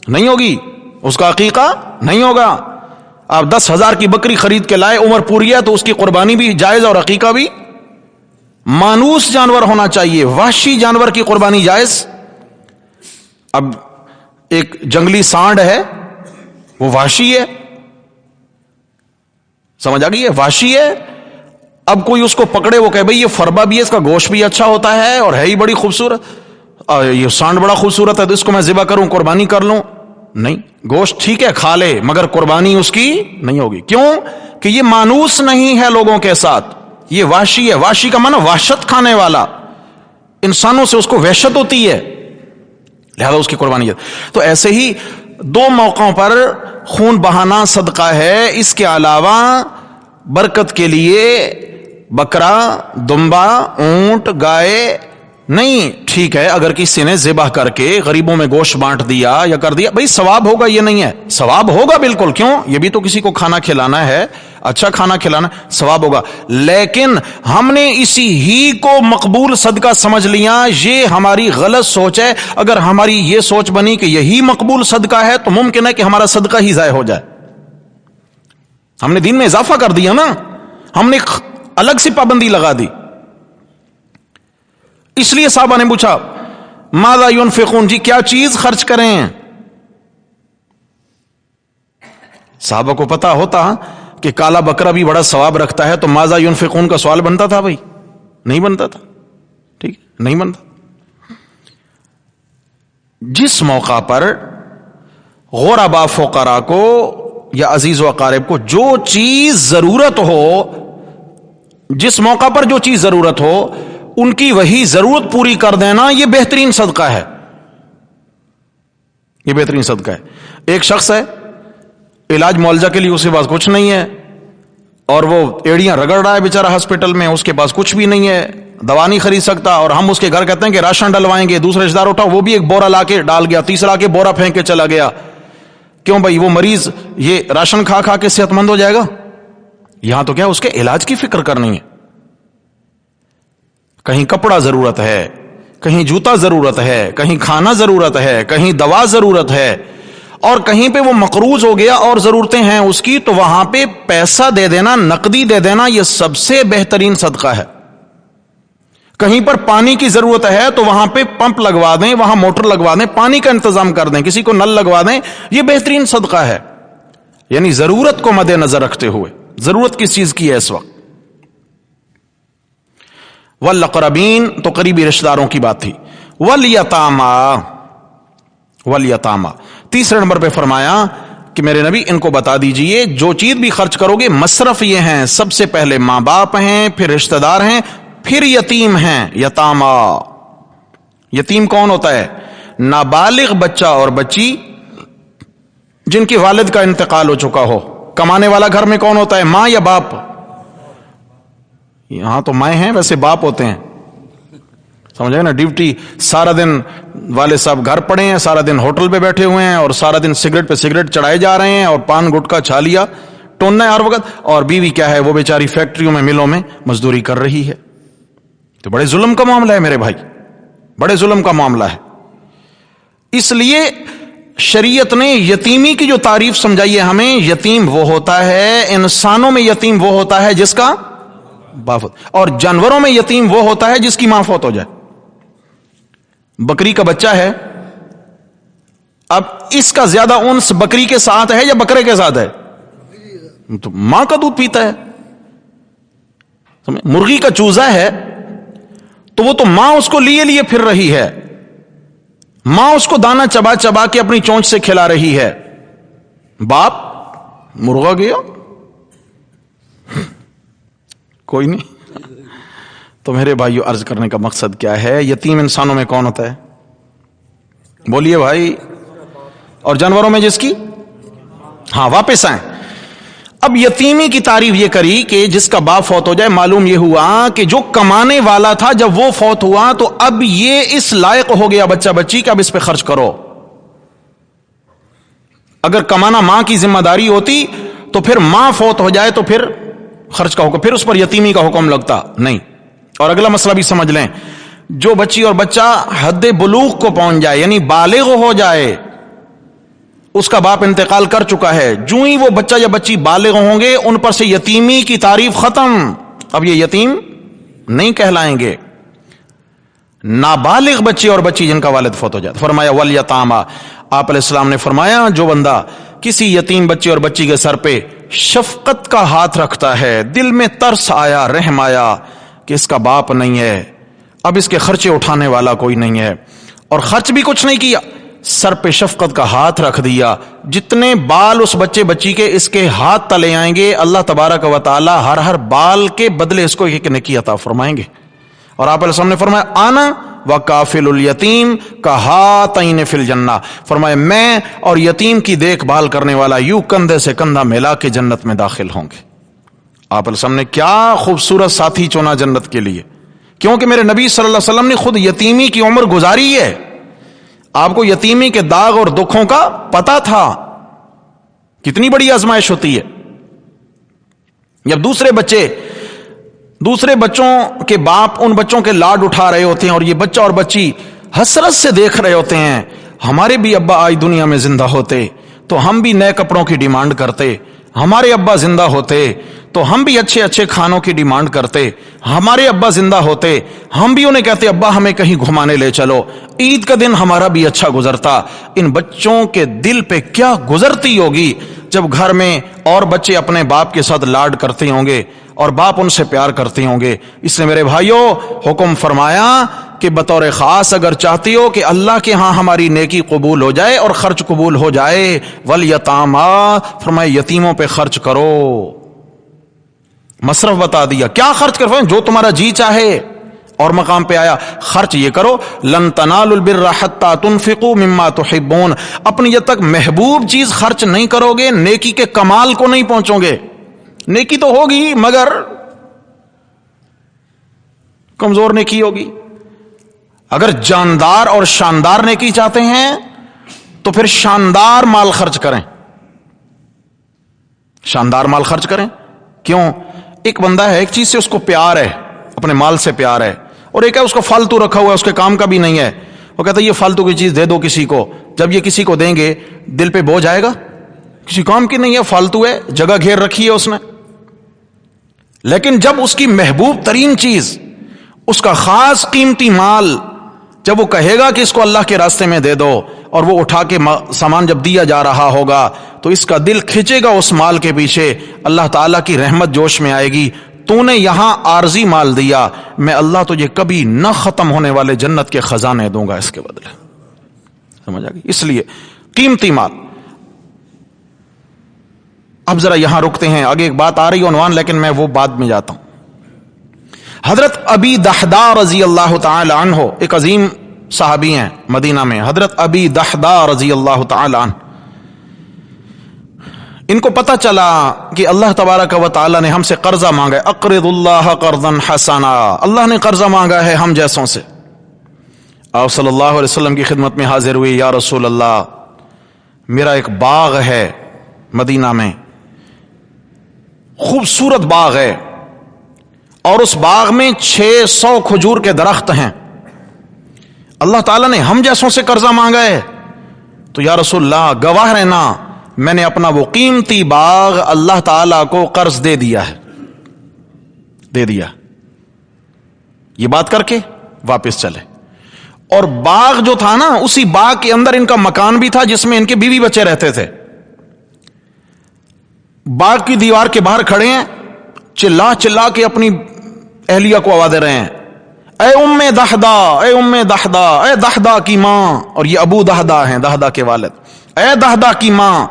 نہیں ہوگی، اس کا عقیقہ نہیں ہوگا۔ آپ 10,000 کی بکری خرید کے لائے، عمر پوری ہے تو اس کی قربانی بھی جائز اور عقیقہ بھی۔ مانوس جانور ہونا چاہیے، وحشی جانور کی قربانی جائز۔ اب ایک جنگلی سانڈ ہے، وہ وحشی ہے، سمجھ آ گئی ہے؟ وحشی ہے۔ اب کوئی اس کو پکڑے، وہ کہے بھئی یہ فربا بھی ہے، اس کا گوشت بھی اچھا ہوتا ہے اور ہے ہی بڑی خوبصورت، یہ سانڈ بڑا خوبصورت ہے تو اس کو میں ذبح کروں، قربانی کر لوں؟ نہیں، گوشت ٹھیک ہے کھا لے، مگر قربانی اس کی نہیں ہوگی۔ کیوں؟ کہ یہ مانوس نہیں ہے لوگوں کے ساتھ، یہ وحشی ہے۔ وحشی کا معنی وحشت کھانے والا، انسانوں سے اس کو وحشت ہوتی ہے، لہذا اس کی قربانی ہے۔ تو ایسے ہی 2 موقعوں پر خون بہانا صدقہ ہے۔ اس کے علاوہ برکت کے لیے بکرا، دمبا، اونٹ، گائے نہیں، ٹھیک ہے اگر کسی نے ذبح کر کے غریبوں میں گوشت بانٹ دیا یا کر دیا، بھئی ثواب ہوگا، یہ نہیں ہے، ثواب ہوگا بالکل، کیوں؟ یہ بھی تو کسی کو کھانا کھلانا ہے، اچھا کھانا کھلانا، ثواب ہوگا۔ لیکن ہم نے اسی ہی کو مقبول صدقہ سمجھ لیا، یہ ہماری غلط سوچ ہے۔ اگر ہماری یہ سوچ بنی کہ یہی مقبول صدقہ ہے تو ممکن ہے کہ ہمارا صدقہ ہی ضائع ہو جائے۔ ہم نے دین میں اضافہ کر دیا نا، ہم نے الگ سی پابندی لگا دی۔ اس لیے صحابہ نے پوچھا ماذا ينفقون، جی کیا چیز خرچ کریں؟ صحابہ کو پتا ہوتا کہ کالا بکرا بھی بڑا ثواب رکھتا ہے تو ماذا ينفقون کا سوال بنتا تھا؟ بھائی نہیں بنتا تھا، ٹھیک نہیں بنتا۔ جس موقع پر غرباء فقراء کو یا عزیز و اقارب کو جو چیز ضرورت ہو، جس موقع پر جو چیز ضرورت ہو، ان کی وہی ضرورت پوری کر دینا، یہ بہترین صدقہ ہے، یہ بہترین صدقہ ہے۔ ایک شخص ہے، علاج معالجہ کے لیے اس کے پاس کچھ نہیں ہے اور وہ ایڑیاں رگڑ رہا ہے بیچارہ ہاسپٹل میں، اس کے پاس کچھ بھی نہیں ہے، دوا نہیں خرید سکتا، اور ہم اس کے گھر کہتے ہیں کہ راشن ڈلوائیں گے، دوسرے رشتہ دار اٹھا وہ بھی ایک بورا لا کے ڈال گیا، تیسرا کے بورا پھینک کے چلا گیا۔ کیوں بھائی؟ وہ مریض یہ راشن کھا کھا کے صحت مند ہو جائے گا؟ یہاں تو کیا اس کے علاج کی فکر کرنی ہے۔ کہیں کپڑا ضرورت ہے، کہیں جوتا ضرورت ہے، کہیں کھانا ضرورت ہے، کہیں دوا ضرورت ہے، اور کہیں پہ وہ مقروض ہو گیا اور ضرورتیں ہیں اس کی، تو وہاں پہ پیسہ دے دینا، نقدی دے دینا، یہ سب سے بہترین صدقہ ہے۔ کہیں پر پانی کی ضرورت ہے تو وہاں پہ پمپ لگوا دیں، وہاں موٹر لگوا دیں، پانی کا انتظام کر دیں، کسی کو نل لگوا دیں، یہ بہترین صدقہ ہے۔ یعنی ضرورت کو مد نظر رکھتے ہوئے، ضرورت کس چیز کی ہے اس وقت؟ والاقربین، تو قریبی رشتہ داروں کی بات تھی۔ والیتاما، والیتاما تیسرے نمبر پہ فرمایا کہ میرے نبی ان کو بتا دیجئے جو چیز بھی خرچ کرو گے مصرف یہ ہیں، سب سے پہلے ماں باپ ہیں، پھر رشتہ دار ہیں، پھر یتیم ہیں۔ یتاما، یتیم کون ہوتا ہے؟ نابالغ بچہ اور بچی جن کے والد کا انتقال ہو چکا ہو۔ کمانے والا گھر میں کون ہوتا ہے؟ ماں یا باپ؟ یہاں تو مائیں ہیں، ویسے باپ ہوتے ہیں، سمجھے نا؟ ڈیوٹی سارا دن والد صاحب گھر پڑے ہیں، سارا دن ہوٹل پہ بیٹھے ہوئے ہیں، اور سارا دن سگریٹ پہ سگریٹ چڑھائے جا رہے ہیں، اور پان گٹکا چھا لیا ٹوننا ہے ہر وقت، اور بیوی کیا ہے، وہ بیچاری فیکٹریوں میں، ملوں میں مزدوری کر رہی ہے۔ تو بڑے ظلم کا معاملہ ہے میرے بھائی، بڑے ظلم کا معاملہ ہے۔ اس لیے شریعت نے یتیمی کی جو تعریف سمجھائی ہے ہمیں، یتیم وہ ہوتا ہے، انسانوں میں یتیم وہ ہوتا ہے جس کا باپ، اور جانوروں میں یتیم وہ ہوتا ہے جس کی ماں فوت ہو جائے۔ بکری کا بچہ ہے، اب اس کا زیادہ انس بکری کے ساتھ ہے یا بکرے کے ساتھ ہے؟ تو ماں کا دودھ پیتا ہے۔ مرغی کا چوزا ہے تو وہ تو ماں اس کو لیے لیے پھر رہی ہے، ماں اس کو دانا چبا چبا کے اپنی چونچ سے کھلا رہی ہے، باپ مرغا گیا کوئی نہیں۔ تو میرے بھائیو، عرض کرنے کا مقصد کیا ہے؟ یتیم انسانوں میں کون ہوتا ہے؟ بولیے بھائی۔ اور جانوروں میں جس کی، ہاں واپس آئیں۔ اب یتیمی کی تعریف یہ کری کہ جس کا باپ فوت ہو جائے، معلوم یہ ہوا کہ جو کمانے والا تھا جب وہ فوت ہوا تو اب یہ اس لائق ہو گیا بچہ بچی کہ اب اس پہ خرچ کرو۔ اگر کمانا ماں کی ذمہ داری ہوتی تو پھر ماں فوت ہو جائے تو پھر خرچ کا حکم، پھر اس پر یتیمی کا حکم لگتا نہیں۔ اور اگلا مسئلہ بھی سمجھ لیں، جو بچی اور بچہ حد بلوغ کو پہنچ جائے، یعنی بالغ ہو جائے، اس کا باپ انتقال کر چکا ہے، جو ہی وہ بچہ یا بچی بالغ ہوں گے ان پر سے یتیمی کی تعریف ختم، اب یہ یتیم نہیں کہلائیں گے۔ نابالغ بچے اور بچی جن کا والد فوت ہو جائے، فرمایا والیتاما، آپ علیہ السلام نے فرمایا جو بندہ کسی یتیم بچے اور بچی کے سر پہ شفقت کا ہاتھ رکھتا ہے، دل میں ترس آیا، رحم آیا کہ اس کا باپ نہیں ہے، اب اس کے خرچے اٹھانے والا کوئی نہیں ہے، اور خرچ بھی کچھ نہیں کیا، سر پہ شفقت کا ہاتھ رکھ دیا، جتنے بال اس بچے بچی کے اس کے ہاتھ تلے آئیں گے، اللہ تبارک و تعالی ہر بال کے بدلے اس کو ایک نیکی عطا فرمائیں گے۔ اور آپ علیہ السلام نے فرمایا آنا وکافل الیتیم کہاتین فی الجنہ، فرمایا میں اور یتیم کی دیکھ بھال کرنے والا یوں کندھے سے کندھا ملا کے جنت میں داخل ہوں گے۔ آپ علیہ السلام نے کیا خوبصورت ساتھی چنا جنت کے لیے، کیونکہ میرے نبی صلی اللہ علیہ وسلم نے خود یتیمی کی عمر گزاری ہے، آپ کو یتیمی کے داغ اور دکھوں کا پتا تھا، کتنی بڑی آزمائش ہوتی ہے۔ جب دوسرے بچوں کے باپ ان بچوں کے لاڈ اٹھا رہے ہوتے ہیں اور یہ بچہ اور بچی حسرت سے دیکھ رہے ہوتے ہیں، ہمارے بھی ابا آج دنیا میں زندہ ہوتے تو ہم بھی نئے کپڑوں کی ڈیمانڈ کرتے، ہمارے ابا زندہ ہوتے تو ہم بھی اچھے اچھے کھانوں کی ڈیمانڈ کرتے، ہمارے ابا زندہ ہوتے ہم بھی انہیں کہتے ابا ہمیں کہیں گھمانے لے چلو، عید کا دن ہمارا بھی اچھا گزرتا۔ ان بچوں کے دل پہ کیا گزرتی ہوگی جب گھر میں اور بچے اپنے باپ کے ساتھ لاڈ کرتے ہوں گے اور باپ ان سے پیار کرتے ہوں گے۔ اس نے میرے بھائیوں حکم فرمایا کہ بطور خاص اگر چاہتی ہو کہ اللہ کے ہاں ہماری نیکی قبول ہو جائے اور خرچ قبول ہو جائے، والیتاما، فرمایا یتیموں پہ خرچ کرو۔ مصرف بتا دیا، کیا خرچ کرو؟ جو تمہارا جی چاہے۔ اور مقام پہ آیا خرچ یہ کرو، لن تنالوا البر حتى تنفقوا مما تحبون، اپنی جب تک محبوب چیز خرچ نہیں کرو گے نیکی کے کمال کو نہیں پہنچو گے۔ نیکی تو ہوگی مگر کمزور نیکی ہوگی۔ اگر جاندار اور شاندار نیکی چاہتے ہیں تو پھر شاندار مال خرچ کریں، شاندار مال خرچ کریں۔ کیوں؟ ایک بندہ ہے، ایک چیز سے اس کو پیار ہے، اپنے مال سے پیار ہے، اور ایک ہے اس کو فالتو رکھا ہوا ہے، اس کے کام کا بھی نہیں ہے، وہ کہتا ہے یہ فالتو کی چیز دے دو کسی کو. جب یہ کسی کو دیں گے دل پہ بوجھ آئے گا؟ کسی کام کی نہیں ہے، فالتو ہے، جگہ گھیر رکھی ہے اس نے. لیکن جب اس کی محبوب ترین چیز، اس کا خاص قیمتی مال، جب وہ کہے گا کہ اس کو اللہ کے راستے میں دے دو، اور وہ اٹھا کے سامان جب دیا جا رہا ہوگا تو اس کا دل کھنچے گا اس مال کے پیچھے. اللہ تعالیٰ کی رحمت جوش میں آئے گی، تو نے یہاں عارضی مال دیا، میں اللہ تجھے کبھی نہ ختم ہونے والے جنت کے خزانے دوں گا اس کے بدلے. سمجھ آ گئی؟ اس لیے قیمتی مال. اب ذرا یہاں رکتے ہیں، آگے ایک بات آ رہی ہے عنوان، لیکن میں وہ بعد میں جاتا ہوں. حضرت ابی دحداء رضی اللہ تعالی عنہ ایک عظیم صحابی ہیں مدینہ میں، حضرت ابی دحداء رضی اللہ تعالی عنہ. ان کو پتہ چلا کہ اللہ تبارک و تعالی نے ہم سے قرضہ مانگا ہے، اقرض اللہ قرضا حسنا، اللہ نے قرضہ مانگا ہے ہم جیسوں سے. آپ صلی اللہ علیہ وسلم کی خدمت میں حاضر ہوئی، یا رسول اللہ میرا ایک باغ ہے مدینہ میں، خوبصورت باغ ہے، اور اس باغ میں 600 کھجور کے درخت ہیں، اللہ تعالیٰ نے ہم جیسوں سے قرضہ مانگا ہے. تو یا رسول اللہ گواہ رہنا، میں نے اپنا وہ قیمتی باغ اللہ تعالیٰ کو قرض دے دیا ہے، دے دیا. یہ بات کر کے واپس چلے. اور باغ جو تھا نا، اسی باغ کے اندر ان کا مکان بھی تھا جس میں ان کے بیوی بچے رہتے تھے. باغ کی دیوار کے باہر کھڑے ہیں، چلا چلا کے اپنی اہلیہ کو آواز دے رہے ہیں، اے ام دحدا، اے ام دحدا، اے دحدا کی ماں. اور یہ ابو دحدا ہیں، دحدا کے والد. اے دحدا کی ماں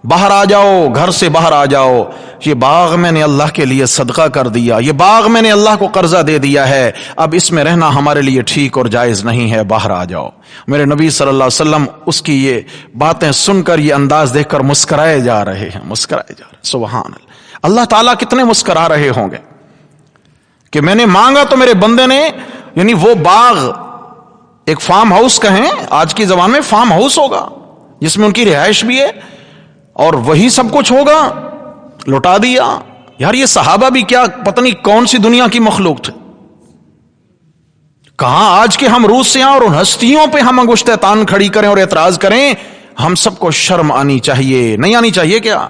باہر آ جاؤ، گھر سے باہر آ جاؤ، یہ باغ میں نے اللہ کے لیے صدقہ کر دیا، یہ باغ میں نے اللہ کو قرضہ دے دیا ہے، اب اس میں رہنا ہمارے لیے ٹھیک اور جائز نہیں ہے، باہر آ جاؤ. میرے نبی صلی اللہ علیہ وسلم اس کی یہ باتیں سن کر، یہ انداز دیکھ کر مسکرائے جا رہے ہیں، مسکرائے جا رہے ہیں. سبحان اللہ. اللہ تعالیٰ کتنے مسکرا رہے ہوں گے کہ میں نے مانگا تو میرے بندے نے، یعنی وہ باغ ایک فارم ہاؤس کہیں، آج کی زبان میں فارم ہاؤس ہوگا جس میں ان کی رہائش بھی ہے اور وہی سب کچھ ہوگا، لوٹا دیا. یار یہ صحابہ بھی کیا پتہ نہیں کون سی دنیا کی مخلوق تھے. کہاں آج کے ہم روس سے ہیں اور ان ہستیوں پہ ہم انگشت تان کھڑی کریں اور اعتراض کریں. ہم سب کو شرم آنی چاہیے، نہیں آنی چاہیے کیا؟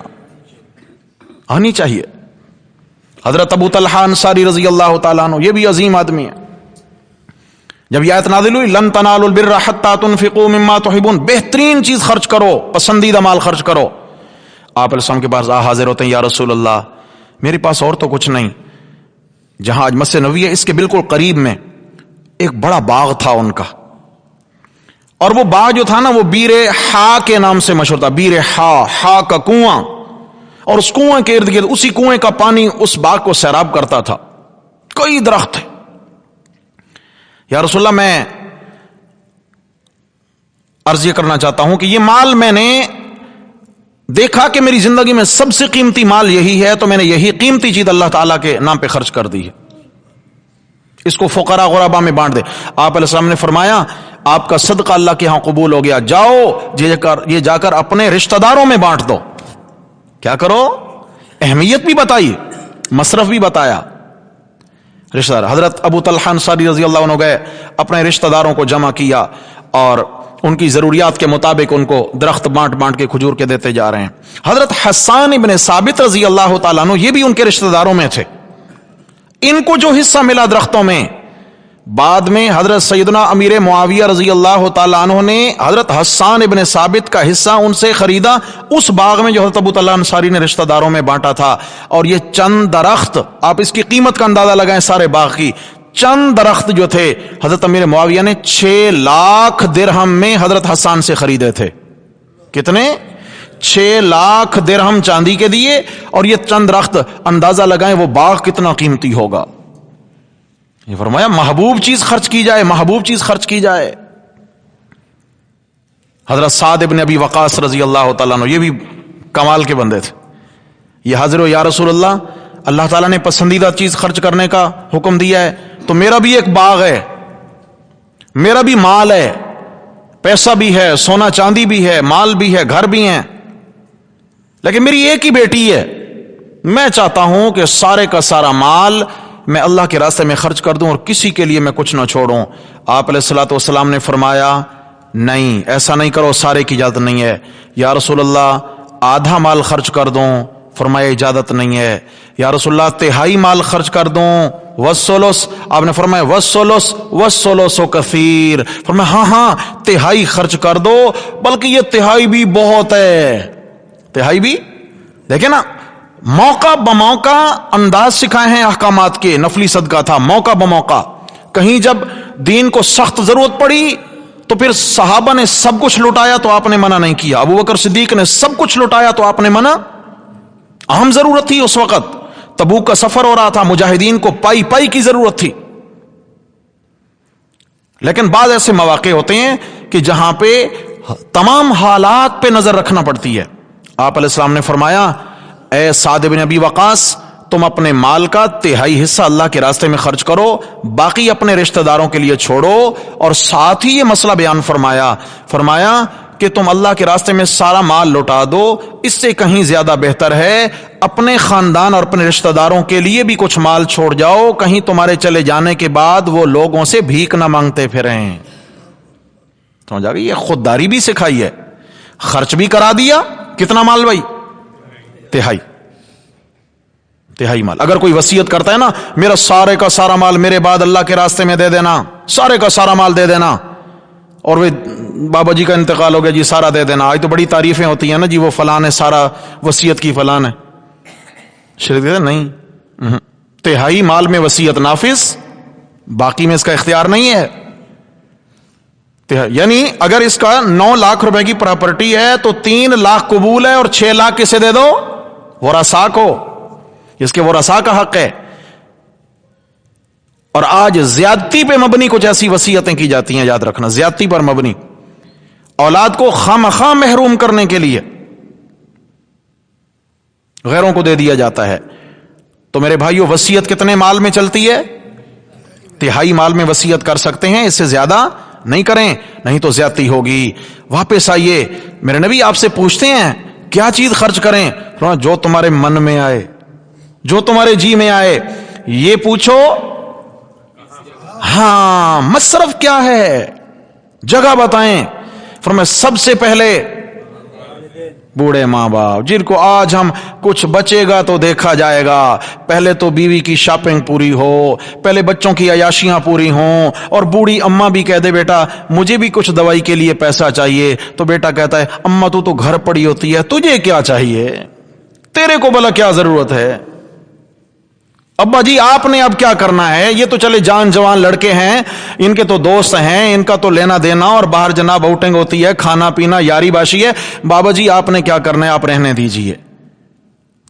آنی چاہیے. حضرت ابو طلحہ انصاری رضی اللہ تعالیٰ عنہ، یہ بھی عظیم آدمی ہے. جب یہ آیت نازل ہوئی، لن تنالوا البر حتى تنفقوا مما تحبون، بہترین چیز خرچ کرو، پسندیدہ مال خرچ کرو. آپ علیہ السلام کے پاس حاضر ہوتے ہیں، یا رسول اللہ میرے پاس اور تو کچھ نہیں. جہاں آج مسجد نبوی ہے اس کے بالکل قریب میں ایک بڑا باغ تھا ان کا، اور وہ باغ جو تھا نا وہ بیر ہا کے نام سے مشہور تھا. بیر ہا کا کنواں، اور اس کنویں کے ارد گرد اسی کنویں کا پانی اس باغ کو سیراب کرتا تھا. کئی درخت تھے. یا رسول اللہ میں عرض یہ کرنا چاہتا ہوں کہ یہ مال میں نے دیکھا کہ میری زندگی میں سب سے قیمتی مال یہی ہے، تو میں نے یہی قیمتی چیز اللہ تعالیٰ کے نام پہ خرچ کر دی ہے، اس کو فقراء غرباء میں بانٹ دے. آپ علیہ السلام نے فرمایا آپ کا صدقہ اللہ کے ہاں قبول ہو گیا، جاؤ یہ جا کر اپنے رشتہ داروں میں بانٹ دو. کیا کرو؟ اہمیت بھی بتائی، مصرف بھی بتایا. رشتہ دار حضرت ابو طلحہ انصاری رضی اللہ عنہ گئے، اپنے رشتہ داروں کو جمع کیا اور ان کی ضروریات کے مطابق ان کو درخت بانٹ بانٹ کے کھجور کے دیتے جا رہے ہیں. حضرت حسان ابن ثابت رضی اللہ تعالیٰ عنہ، یہ بھی ان کے رشتہ داروں میں تھے. ان کو جو حصہ ملا درختوں میں، بعد میں حضرت سیدنا امیر معاویہ رضی اللہ تعالیٰ عنہ نے حضرت حسان ابن ثابت کا حصہ ان سے خریدا اس باغ میں جو حضرت ابو طلحہ انصاری نے رشتہ داروں میں بانٹا تھا. اور یہ چند درخت، آپ اس کی قیمت کا اندازہ لگائیں سارے باغ کی، چند درخت جو تھے حضرت امیر معاویہ نے 6 لاکھ درہم میں حضرت حسان سے خریدے تھے. کتنے؟ 6 لاکھ درہم چاندی کے دیے. اور یہ چند درخت، اندازہ لگائیں وہ باغ کتنا قیمتی ہوگا. یہ فرمایا محبوب چیز خرچ کی جائے، محبوب چیز خرچ کی جائے. حضرت سعد ابن ابی وقاص رضی اللہ تعالیٰ عنہ، یہ بھی کمال کے بندے تھے. یہ حاضر ہو، یا رسول اللہ تعالیٰ نے پسندیدہ چیز خرچ کرنے کا حکم دیا ہے، تو میرا بھی ایک باغ ہے، میرا بھی مال ہے، پیسہ بھی ہے، سونا چاندی بھی ہے، مال بھی ہے، گھر بھی ہیں، لیکن میری ایک ہی بیٹی ہے. میں چاہتا ہوں کہ سارے کا سارا مال میں اللہ کے راستے میں خرچ کر دوں اور کسی کے لیے میں کچھ نہ چھوڑوں؟ آپ علیہ الصلوۃ والسلام نے فرمایا نہیں، ایسا نہیں کرو، سارے کی اجازت نہیں ہے۔ یا رسول اللہ آدھا مال خرچ کر دوں؟ فرمایا اجازت نہیں ہے۔ یا رسول اللہ تہائی مال خرچ کر دوں؟ والثلث، آپ نے فرمایا والثلث کثیر، فرمایا ہاں ہاں تہائی خرچ کر دو، بلکہ یہ تہائی بھی بہت ہے۔ تہائی بھی دیکھیں نا، موقع بموقع انداز سکھائے ہیں احکامات کے۔ نفلی صدقہ تھا موقع بموقع، کہیں جب دین کو سخت ضرورت پڑی تو پھر صحابہ نے سب کچھ لٹایا تو آپ نے منع نہیں کیا، ابو بکر صدیق نے سب کچھ لٹایا تو آپ نے منع، اہم ضرورت تھی اس وقت، تبوک کا سفر ہو رہا تھا، مجاہدین کو پائی پائی کی ضرورت تھی۔ لیکن بعض ایسے مواقع ہوتے ہیں کہ جہاں پہ تمام حالات پہ نظر رکھنا پڑتی ہے۔ آپ علیہ السلام نے فرمایا اے سعد بن ابی وقاص، تم اپنے مال کا تہائی حصہ اللہ کے راستے میں خرچ کرو، باقی اپنے رشتہ داروں کے لیے چھوڑو، اور ساتھ ہی یہ مسئلہ بیان فرمایا کہ تم اللہ کے راستے میں سارا مال لوٹا دو، اس سے کہیں زیادہ بہتر ہے اپنے خاندان اور اپنے رشتہ داروں کے لیے بھی کچھ مال چھوڑ جاؤ، کہیں تمہارے چلے جانے کے بعد وہ لوگوں سے بھیک نہ مانگتے پھریں۔ سمجھ آ گئی؟ یہ خودداری بھی سکھائی ہے، خرچ بھی کرا دیا۔ کتنا مال بھائی؟ تہائی مال۔ اگر کوئی وصیت کرتا ہے نا میرا سارے کا سارا مال میرے بعد اللہ کے راستے میں دے دینا، سارے کا سارا مال دے دینا، اور وہ بابا جی کا انتقال ہو گیا جی سارا دے دینا، آج تو بڑی تعریفیں ہوتی ہیں نا جی وہ فلان ہے، سارا وصیت کی فلان ہے، شرک نہیں۔ تہائی مال میں وصیت نافذ، باقی میں اس کا اختیار نہیں ہے۔ یعنی اگر اس کا 9 لاکھ روپے کی پراپرٹی ہے تو 3 لاکھ قبول ہے اور 6 لاکھ کسے دے دو؟ ورثاء کو، اس کے ورثاء کا حق ہے۔ اور آج زیادتی پہ مبنی کچھ ایسی وصیتیں کی جاتی ہیں، یاد رکھنا، زیادتی پر مبنی، اولاد کو خواہ محروم کرنے کے لیے غیروں کو دے دیا جاتا ہے۔ تو میرے بھائیو، وصیت کتنے مال میں چلتی ہے؟ تہائی مال میں وصیت کر سکتے ہیں، اس سے زیادہ نہیں کریں، نہیں تو زیادتی ہوگی۔ واپس آئیے، میرے نبی آپ سے پوچھتے ہیں کیا چیز خرچ کریں؟ جو تمہارے من میں آئے، جو تمہارے جی میں آئے، یہ پوچھو۔ ہاں، مصرف کیا ہے، جگہ بتائیں۔ فرمایا سب سے پہلے بوڑھے ماں باپ، جن کو آج ہم کچھ بچے گا تو دیکھا جائے گا، پہلے تو بیوی کی شاپنگ پوری ہو، پہلے بچوں کی عیاشیاں پوری ہوں، اور بوڑھی اماں بھی کہہ دے بیٹا مجھے بھی کچھ دوائی کے لیے پیسہ چاہیے، تو بیٹا کہتا ہے اماں تو گھر پڑی ہوتی ہے، تجھے کیا چاہیے، تیرے کو بھلا کیا ضرورت ہے، ابا جی آپ نے اب کیا کرنا ہے، یہ تو چلے جان جوان لڑکے ہیں، ان کے تو دوست ہیں، ان کا تو لینا دینا اور باہر جناب آؤٹنگ ہوتی ہے، کھانا پینا یاری باشی ہے، بابا جی آپ نے کیا کرنا ہے، آپ رہنے دیجئے۔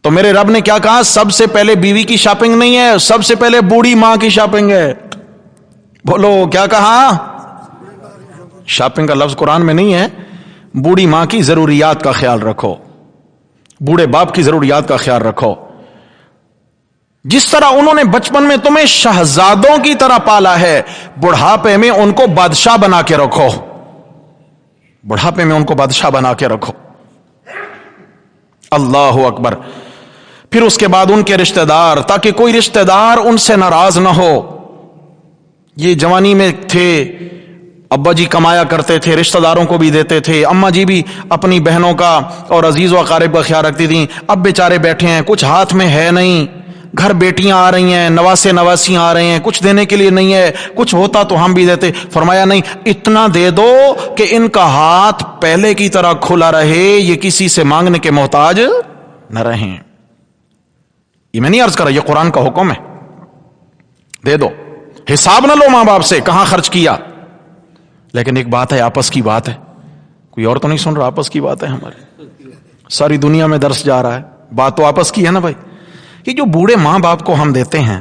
تو میرے رب نے کیا کہا؟ سب سے پہلے بیوی کی شاپنگ نہیں ہے، سب سے پہلے بوڑھی ماں کی شاپنگ ہے۔ بولو کیا کہا؟ شاپنگ کا لفظ قرآن میں نہیں ہے، بوڑھی ماں کی ضروریات کا خیال رکھو، بوڑھے باپ کی ضروریات کا خیال رکھو۔ جس طرح انہوں نے بچپن میں تمہیں شہزادوں کی طرح پالا ہے، بڑھاپے میں ان کو بادشاہ بنا کے رکھو، بڑھاپے میں ان کو بادشاہ بنا کے رکھو۔ اللہ اکبر۔ پھر اس کے بعد ان کے رشتہ دار، تاکہ کوئی رشتہ دار ان سے ناراض نہ ہو۔ یہ جوانی میں تھے، ابا جی کمایا کرتے تھے، رشتہ داروں کو بھی دیتے تھے، اماں جی بھی اپنی بہنوں کا اور عزیز و اقارب کا خیال رکھتی تھیں، اب بیچارے بیٹھے ہیں، کچھ ہاتھ میں ہے نہیں، گھر بیٹیاں آ رہی ہیں، نواسے نواسیاں آ رہے ہیں، کچھ دینے کے لیے نہیں ہے، کچھ ہوتا تو ہم بھی دیتے۔ فرمایا نہیں، اتنا دے دو کہ ان کا ہاتھ پہلے کی طرح کھلا رہے، یہ کسی سے مانگنے کے محتاج نہ رہیں۔ یہ میں نہیں عرض کر رہا، یہ قرآن کا حکم ہے، دے دو، حساب نہ لو ماں باپ سے کہاں خرچ کیا۔ لیکن ایک بات ہے، آپس کی بات ہے، کوئی اور تو نہیں سن رہا، آپس کی بات ہے ہماری، ساری دنیا میں درس جا رہا ہے، بات تو آپس کی ہے نا بھائی۔ یہ جو بوڑھے ماں باپ کو ہم دیتے ہیں،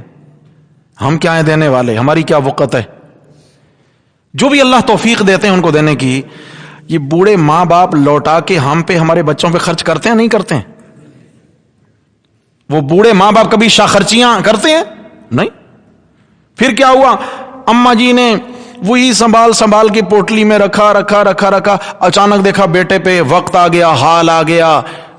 ہم کیا ہیں دینے والے، ہماری کیا وقت ہے، جو بھی اللہ توفیق دیتے ہیں ان کو دینے کی، یہ بوڑھے ماں باپ لوٹا کے ہم پہ، ہمارے بچوں پہ خرچ کرتے ہیں نہیں کرتے ہیں؟ وہ بوڑھے ماں باپ کبھی شاہ خرچیاں کرتے ہیں؟ نہیں۔ پھر کیا ہوا، اماں جی نے وہی سنبھال کے پوٹلی میں رکھا، اچانک دیکھا بیٹے پہ وقت آ گیا، حال آ گیا،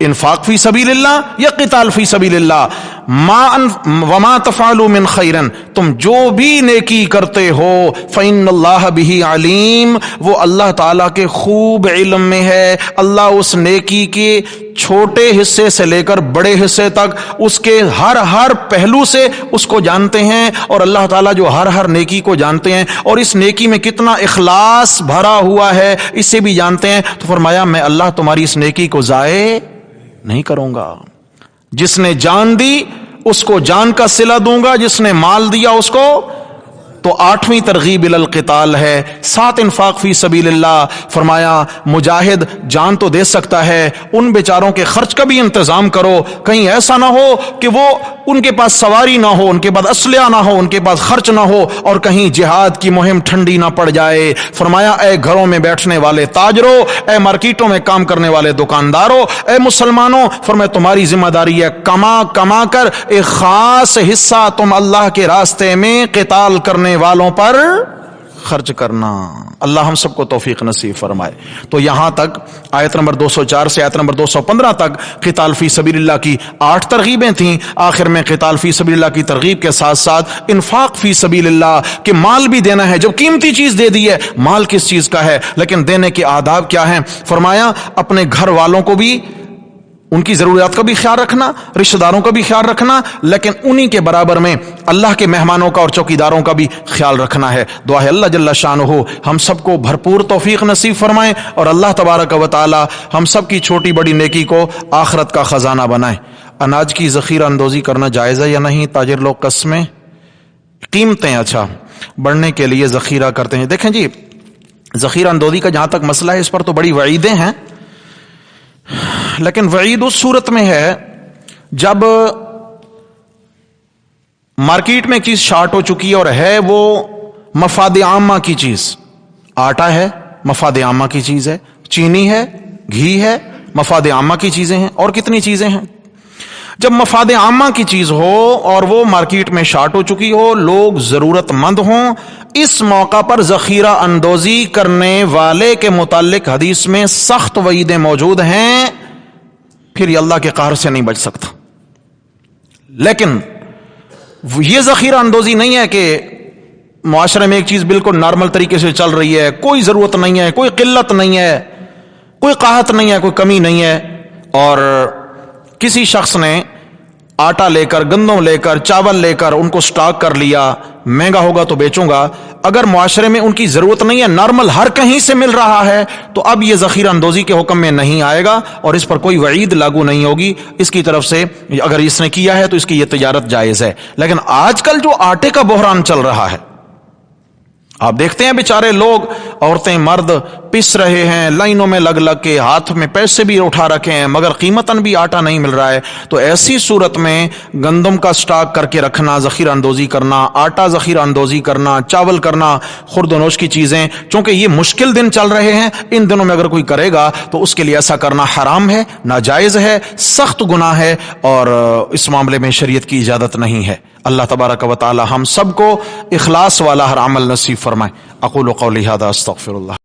انفاق فی سبیل اللہ یا قتال فی سبیل اللہ، وما تفعلوا من خیرن، تم جو بھی نیکی کرتے ہو فإن اللہ بہ علیم، وہ اللہ تعالیٰ کے خوب علم میں ہے۔ اللہ اس نیکی کے چھوٹے حصے سے لے کر بڑے حصے تک اس کے ہر پہلو سے اس کو جانتے ہیں، اور اللہ تعالیٰ جو ہر نیکی کو جانتے ہیں اور اس نیکی میں کتنا اخلاص بھرا ہوا ہے اسے بھی جانتے ہیں۔ تو فرمایا میں اللہ تمہاری اس نیکی کو ضائع نہیں کروں گا، جس نے جان دی اس کو جان کا صلہ دوں گا، جس نے مال دیا اس کو۔ تو 8ویں ترغیب الی القتال ہے۔ 7 انفاق فی سبیل اللہ، فرمایا مجاہد جان تو دے سکتا ہے، ان بیچاروں کے خرچ کا بھی انتظام کرو، کہیں ایسا نہ ہو کہ وہ ان کے پاس سواری نہ ہو، ان کے پاس اسلحہ نہ ہو، ان کے پاس خرچ نہ ہو، اور کہیں جہاد کی مہم ٹھنڈی نہ پڑ جائے۔ فرمایا اے گھروں میں بیٹھنے والے تاجروں، اے مارکیٹوں میں کام کرنے والے دکانداروں، اے مسلمانوں، فرمایا تمہاری ذمہ داری ہے کما کر ایک خاص حصہ تم اللہ کے راستے میں قتال کرنے والوں پر خرچ کرنا۔ اللہ ہم سب کو توفیق نصیب فرمائے۔ تو یہاں تک آیت نمبر 204 سے آیت نمبر 215 تک قتال فی سبیل اللہ کی 8 ترغیبیں تھیں۔ آخر میں قتال فی سبیل اللہ کی ترغیب کے ساتھ ساتھ انفاق فی سبیل اللہ کہ مال بھی دینا ہے، جب قیمتی چیز دے دی ہے، مال کس چیز کا ہے، لیکن دینے کے آداب کیا ہیں۔ فرمایا اپنے گھر والوں کو بھی ان کی ضروریات کا بھی خیال رکھنا، رشتہ داروں کا بھی خیال رکھنا، لیکن انہی کے برابر میں اللہ کے مہمانوں کا اور چوکیداروں کا بھی خیال رکھنا ہے۔ دعا ہے اللہ جل شانہ ہم سب کو بھرپور توفیق نصیب فرمائیں، اور اللہ تبارک و تعالی ہم سب کی چھوٹی بڑی نیکی کو آخرت کا خزانہ بنائیں۔ اناج کی ذخیرہ اندوزی کرنا جائز ہے یا نہیں؟ تاجر لوگ قسمیں قیمتیں بڑھنے کے لیے ذخیرہ کرتے ہیں۔ دیکھیں جی، ذخیرہ اندوزی کا جہاں تک مسئلہ ہے اس پر تو بڑی وعیدیں ہیں، لیکن وعید اس صورت میں ہے جب مارکیٹ میں ایک چیز شارٹ ہو چکی ہے اور ہے وہ مفاد عامہ کی چیز۔ آٹا ہے مفاد عامہ کی چیز ہے، چینی ہے، گھی ہے، مفاد عامہ کی چیزیں ہیں، اور کتنی چیزیں ہیں۔ جب مفاد عامہ کی چیز ہو اور وہ مارکیٹ میں شارٹ ہو چکی ہو، لوگ ضرورت مند ہوں، اس موقع پر ذخیرہ اندوزی کرنے والے کے متعلق حدیث میں سخت وعیدیں موجود ہیں، پھر یہ اللہ کے قہر سے نہیں بچ سکتا۔ لیکن یہ ذخیرہ اندوزی نہیں ہے کہ معاشرے میں ایک چیز بالکل نارمل طریقے سے چل رہی ہے، کوئی ضرورت نہیں ہے، کوئی قلت نہیں ہے، کوئی قحط نہیں ہے، کوئی کمی نہیں ہے، اور کسی شخص نے آٹا لے کر، گندم لے کر، چاول لے کر ان کو سٹاک کر لیا، مہنگا ہوگا تو بیچوں گا۔ اگر معاشرے میں ان کی ضرورت نہیں ہے، نارمل ہر کہیں سے مل رہا ہے، تو اب یہ ذخیرہ اندوزی کے حکم میں نہیں آئے گا اور اس پر کوئی وعید لاگو نہیں ہوگی اس کی طرف سے۔ اگر اس نے کیا ہے تو اس کی یہ تجارت جائز ہے۔ لیکن آج کل جو آٹے کا بحران چل رہا ہے، آپ دیکھتے ہیں بیچارے لوگ، عورتیں مرد پس رہے ہیں لائنوں میں لگ کے، ہاتھ میں پیسے بھی اٹھا رکھے ہیں، مگر قیمتاً بھی آٹا نہیں مل رہا ہے۔ تو ایسی صورت میں گندم کا سٹاک کر کے رکھنا، ذخیرہ اندوزی کرنا، آٹا ذخیرہ اندوزی کرنا، چاول کرنا، خورد و نوش کی چیزیں، چونکہ یہ مشکل دن چل رہے ہیں، ان دنوں میں اگر کوئی کرے گا تو اس کے لیے ایسا کرنا حرام ہے، ناجائز ہے، سخت گناہ ہے، اور اس معاملے میں شریعت کی اجازت نہیں ہے۔ اللہ تبارک و تعالی ہم سب کو اخلاص والا ہر عمل نصیب فرمائے۔ اقول قولی ھذا استغفر اللہ۔